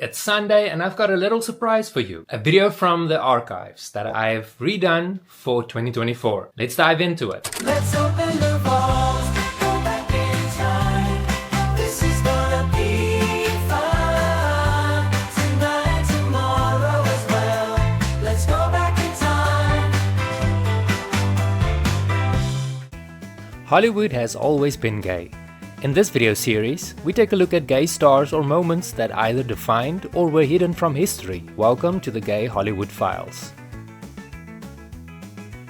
It's Sunday and I've got a little surprise for you. A video from the archives that I've redone for 2024. Let's dive into it. Let's open the vaults, go back in time. This is gonna be fun. Tonight, tomorrow as well. Let's go back in time. Hollywood has always been gay. In this video series, we take a look at gay stars or moments that either defined or were hidden from history. Welcome to the Gay Hollywood Files.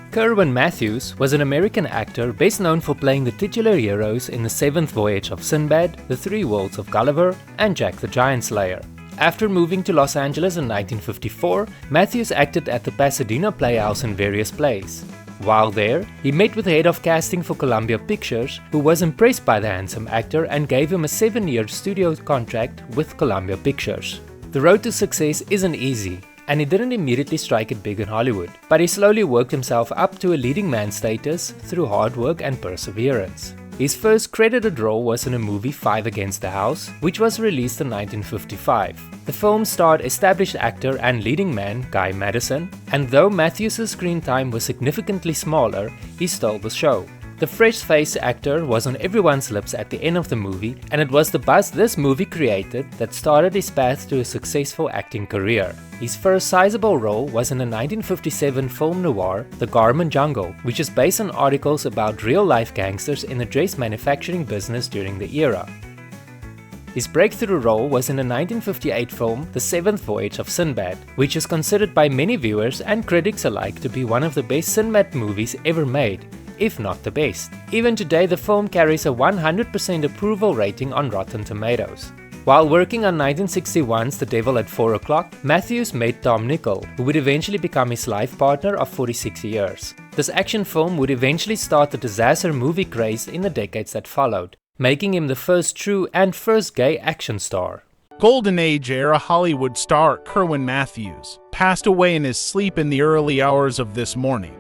Kerwin Matthews was an American actor best known for playing the titular heroes in The Seventh Voyage of Sinbad, The Three Worlds of Gulliver, and Jack the Giant Slayer. After moving to Los Angeles in 1954, Matthews acted at the Pasadena Playhouse in various plays. While there, he met with the head of casting for Columbia Pictures, who was impressed by the handsome actor and gave him a 7-year studio contract with Columbia Pictures. The road to success isn't easy, and he didn't immediately strike it big in Hollywood, but he slowly worked himself up to a leading man status through hard work and perseverance. His first credited role was in a movie 5 Against the House, which was released in 1955. The film starred established actor and leading man Guy Madison, and though Matthews' screen time was significantly smaller, he stole the show. The fresh-faced actor was on everyone's lips at the end of the movie, and it was the buzz this movie created that started his path to a successful acting career. His first sizable role was in the 1957 film noir The Garment Jungle, which is based on articles about real-life gangsters in the dress manufacturing business during the era. His breakthrough role was in the 1958 film The Seventh Voyage of Sinbad, which is considered by many viewers and critics alike to be one of the best Sinbad movies ever made, if not the best. Even today, the film carries a 100% approval rating on Rotten Tomatoes. While working on 1961's The Devil at 4 O'Clock, Matthews met Tom Nichol, who would eventually become his life partner of 46 years. This action film would eventually start the disaster movie craze in the decades that followed, making him the first true and first gay action star. Golden Age era Hollywood star Kerwin Matthews passed away in his sleep in the early hours of this morning.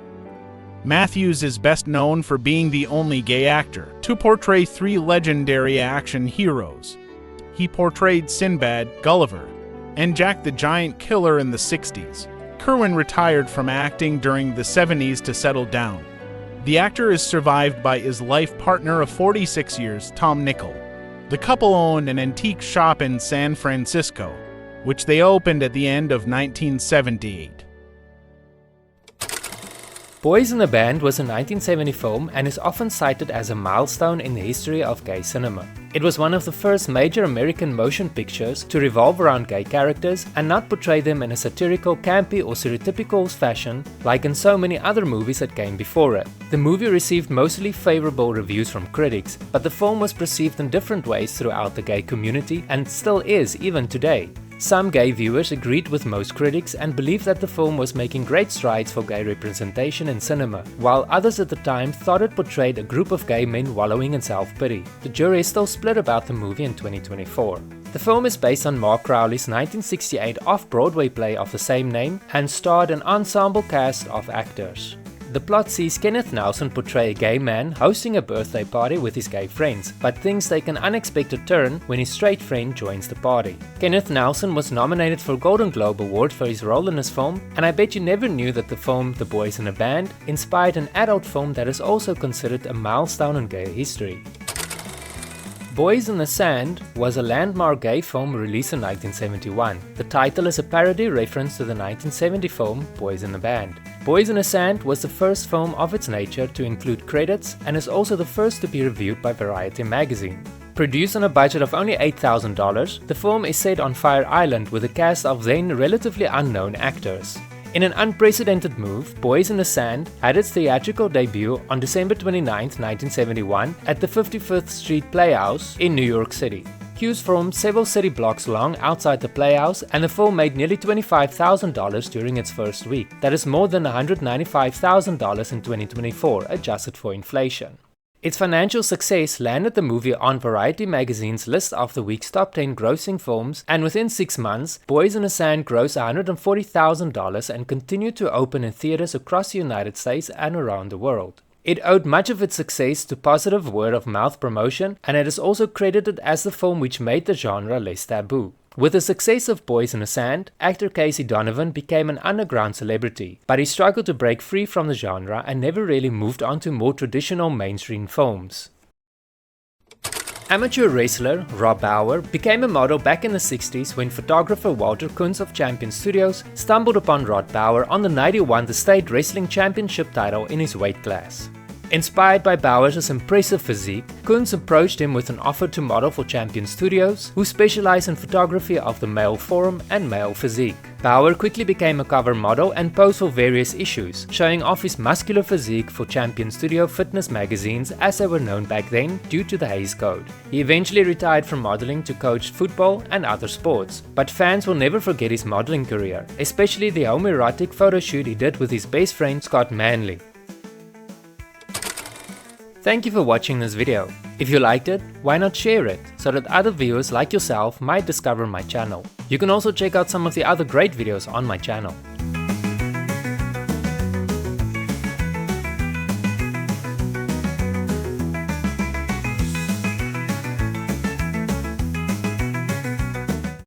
Matthews is best known for being the only gay actor to portray 3 legendary action heroes. He portrayed Sinbad, Gulliver, and Jack the Giant Killer in the 60s. Kerwin retired from acting during the 70s to settle down. The actor is survived by his life partner of 46 years, Tom Nichol. The couple owned an antique shop in San Francisco, which they opened at the end of 1978. Boys in the Band was a 1970 film and is often cited as a milestone in the history of gay cinema. It was one of the first major American motion pictures to revolve around gay characters and not portray them in a satirical, campy or stereotypical fashion like in so many other movies that came before it. The movie received mostly favorable reviews from critics, but the film was perceived in different ways throughout the gay community and still is even today. Some gay viewers agreed with most critics and believed that the film was making great strides for gay representation in cinema, while others at the time thought it portrayed a group of gay men wallowing in self-pity. The jury is still split about the movie in 2024. The film is based on Mark Crowley's 1968 off-Broadway play of the same name and starred an ensemble cast of actors. The plot sees Kenneth Nelson portray a gay man hosting a birthday party with his gay friends, but things take an unexpected turn when his straight friend joins the party. Kenneth Nelson was nominated for a Golden Globe Award for his role in this film, and I bet you never knew that the film The Boys in the Band inspired an adult film that is also considered a milestone in gay history. Boys in the Sand was a landmark gay film released in 1971. The title is a parody reference to the 1970 film Boys in the Band. Boys in the Sand was the first film of its nature to include credits and is also the first to be reviewed by Variety magazine. Produced on a budget of only $8,000, the film is set on Fire Island with a cast of then relatively unknown actors. In an unprecedented move, Boys in the Sand had its theatrical debut on December 29, 1971 at the 55th Street Playhouse in New York City. Queues formed several city blocks long outside the Playhouse, and the film made nearly $25,000 during its first week. That is more than $195,000 in 2024, adjusted for inflation. Its financial success landed the movie on Variety magazine's list of the week's top 10 grossing films, and within 6 months, Boys in the Sand grossed $140,000 and continued to open in theaters across the United States and around the world. It owed much of its success to positive word-of-mouth promotion, and it is also credited as the film which made the genre less taboo. With the success of Boys in the Sand, actor Casey Donovan became an underground celebrity, but he struggled to break free from the genre and never really moved on to more traditional mainstream films. Amateur wrestler Rod Bauer became a model back in the 60s when photographer Walter Kuntz of Champion Studios stumbled upon Rod Bauer on the night he won the state wrestling championship title in his weight class. Inspired by Bauer's impressive physique, Kuntz approached him with an offer to model for Champion Studios, who specialize in photography of the male form and male physique. Bauer quickly became a cover model and posed for various issues, showing off his muscular physique for Champion Studio fitness magazines as they were known back then due to the Hays Code. He eventually retired from modeling to coach football and other sports, but fans will never forget his modeling career, especially the homoerotic photo shoot he did with his best friend Scott Manley. Thank you for watching this video. If you liked it, why not share it, so that other viewers like yourself might discover my channel. You can also check out some of the other great videos on my channel.